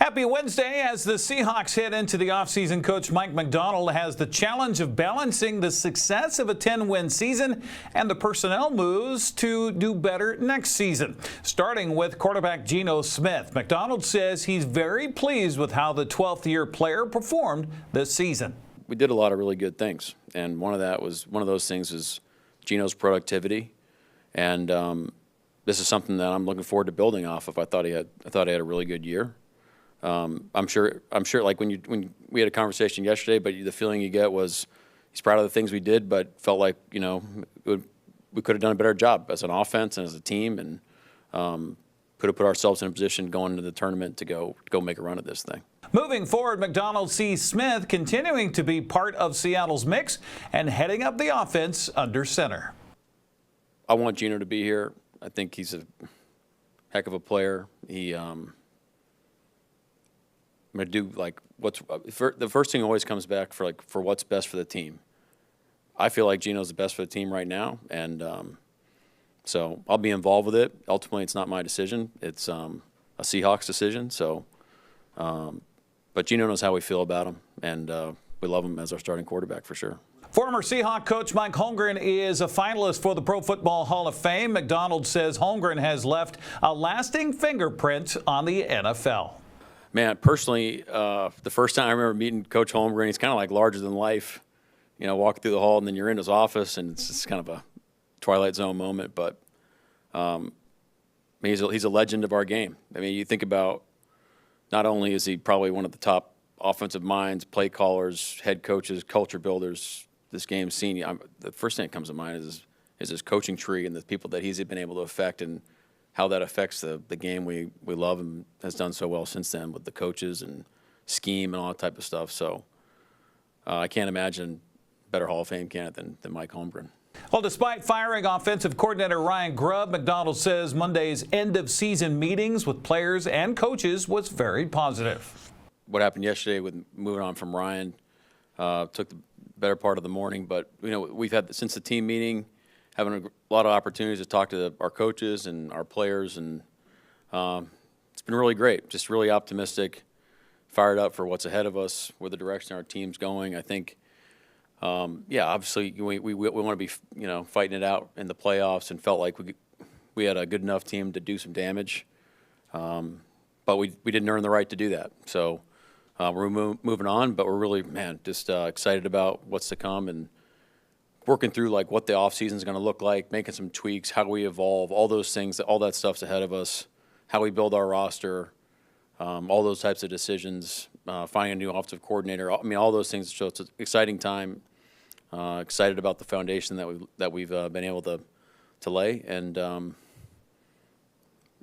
Happy Wednesday. As the Seahawks head into the offseason, Coach Mike Macdonald has the challenge of balancing the success of a 10-win season and the personnel moves to do better next season. Starting with quarterback Geno Smith, Macdonald says he's very pleased with how the 12th-year player performed this season. We did a lot of really good things, and one of those things is Geno's productivity, and this is something that I'm looking forward to building off of. I thought he had a really good year. I'm sure. Like when we had a conversation yesterday, but the feeling you get was he's proud of the things we did, but felt like we could have done a better job as an offense and as a team, and could have put ourselves in a position going into the tournament to go make a run at this thing. Moving forward, Macdonald sees Smith continuing to be part of Seattle's mix and heading up the offense under center. I want Geno to be here. I think he's a heck of a player. I'm going to do like the first thing always comes back for what's best for the team. I feel like Geno's the best for the team right now, and so I'll be involved with it. Ultimately, it's not my decision; it's a Seahawks decision. So, but Geno knows how we feel about him, and we love him as our starting quarterback for sure. Former Seahawk coach Mike Holmgren is a finalist for the Pro Football Hall of Fame. Macdonald says Holmgren has left a lasting fingerprint on the NFL. Man, personally, the first time I remember meeting Coach Holmgren, he's kind of like larger than life. You know, walk through the hall and then you're in his office, and it's kind of a Twilight Zone moment. But he's a legend of our game. I mean, you think about not only is he probably one of the top offensive minds, play callers, head coaches, culture builders this game's seen. The first thing that comes to mind is his coaching tree and the people that he's been able to affect and how that affects the game we love and has done so well since then with the coaches and scheme and all that type of stuff. So I can't imagine a better Hall of Fame candidate than Mike Holmgren. Well, despite firing offensive coordinator Ryan Grubb, Macdonald says Monday's end-of-season meetings with players and coaches was very positive. What happened yesterday with moving on from Ryan took the better part of the morning, but we've had since the team meeting, having a lot of opportunities to talk to our coaches and our players, and it's been really great. Just really optimistic, fired up for what's ahead of us, where the direction our team's going. I think, obviously we want to be fighting it out in the playoffs, and felt like we had a good enough team to do some damage, but we didn't earn the right to do that. So we're moving on, but we're really just excited about what's to come and working through like what the offseason is going to look like, making some tweaks, how do we evolve, all those things, all that stuff's ahead of us, how we build our roster, all those types of decisions, finding a new offensive coordinator. I mean, all those things. So it's an exciting time. Excited about the foundation that we've been able to lay, and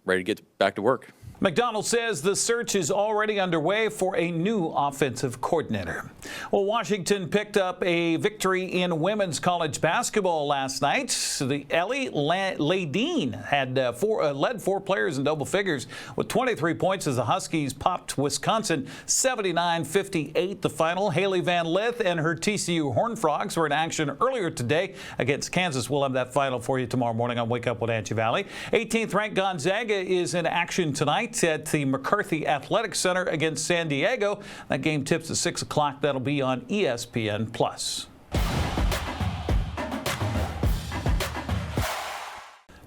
ready to get back to work. Macdonald says the search is already underway for a new offensive coordinator. Well, Washington picked up a victory in women's college basketball last night. The Ellie Ladine had led four players in double figures with 23 points as the Huskies popped Wisconsin 79-58. The final, Haley Van Lith and her TCU Horned Frogs were in action earlier today against Kansas. We'll have that final for you tomorrow morning on Wake Up with Angie Valley. 18th ranked Gonzaga is in action tonight at the McCarthy Athletic Center against San Diego. That game tips at 6 o'clock. That'll be on ESPN+.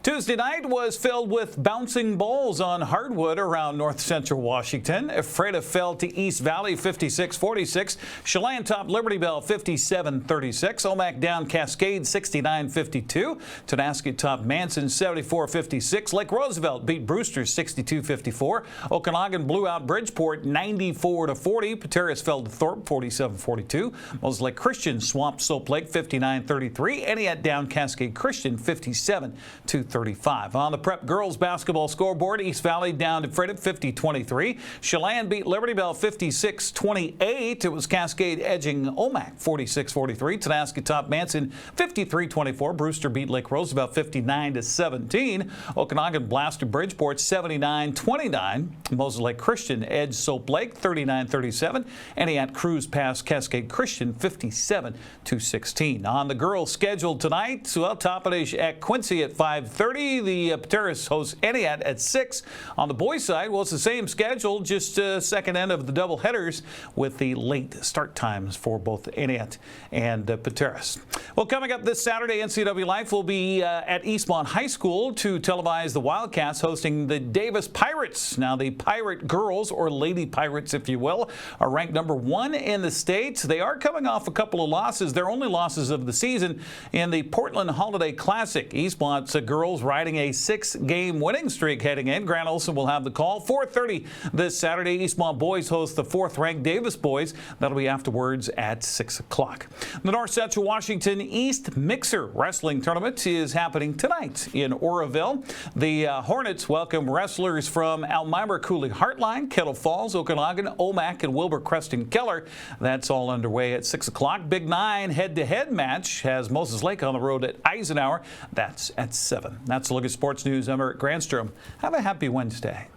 Tuesday night was filled with bouncing balls on hardwood around north central Washington. Ephrata fell to East Valley 56-46. Chelan topped Liberty Bell 57-36. Omak down Cascade 69-52. Tenasket topped Manson 74-56. Lake Roosevelt beat Brewster 62-54. Okanagan blew out Bridgeport 94-40. Pateras fell to Thorpe 47-42. Moses Lake Christian swamped Soap Lake 59-33. Entiat down Cascade Christian 57-35. On the prep girls basketball scoreboard, East Valley down to Frederick 50-23. Chelan beat Liberty Bell 56-28. It was Cascade edging Omak 46-43. Tenasket topped Manson 53-24. Brewster beat Lake Roosevelt 59-17. Okanagan blasted Bridgeport 79-29. Moses Lake Christian edged Soap Lake 39-37. Entiat cruised past Cascade Christian 57-16. On the girls scheduled tonight, Toppenish at Quincy at 5:30. 4:30. The Pateras hosts Entiat at 6. On the boys' side, well, it's the same schedule, just second end of the double headers with the late start times for both Entiat and Pateras. Well, coming up this Saturday, NCWLIFE will be at Eastmont High School to televise the Wildcats hosting the Davis Pirates. Now, the Pirate girls, or Lady Pirates, if you will, are ranked number 1 in the state. They are coming off a couple of losses, their only losses of the season in the Portland Holiday Classic. Eastmont's girls riding a 6-game winning streak heading in. Grant Olson will have the call. 4:30 this Saturday. Eastmont boys host the 4th-ranked Davis boys. That'll be afterwards at 6 o'clock. The North Central Washington East Mixer Wrestling Tournament is happening tonight in Oroville. The Hornets welcome wrestlers from Elmira Cooley Heartline, Kettle Falls, Okanagan, Omak, and Wilbur Creston Keller. That's all underway at 6 o'clock. Big 9 head-to-head match has Moses Lake on the road at Eisenhower. That's at 7. That's a look at sports news. I'm Eric Granstrom. Have a happy Wednesday.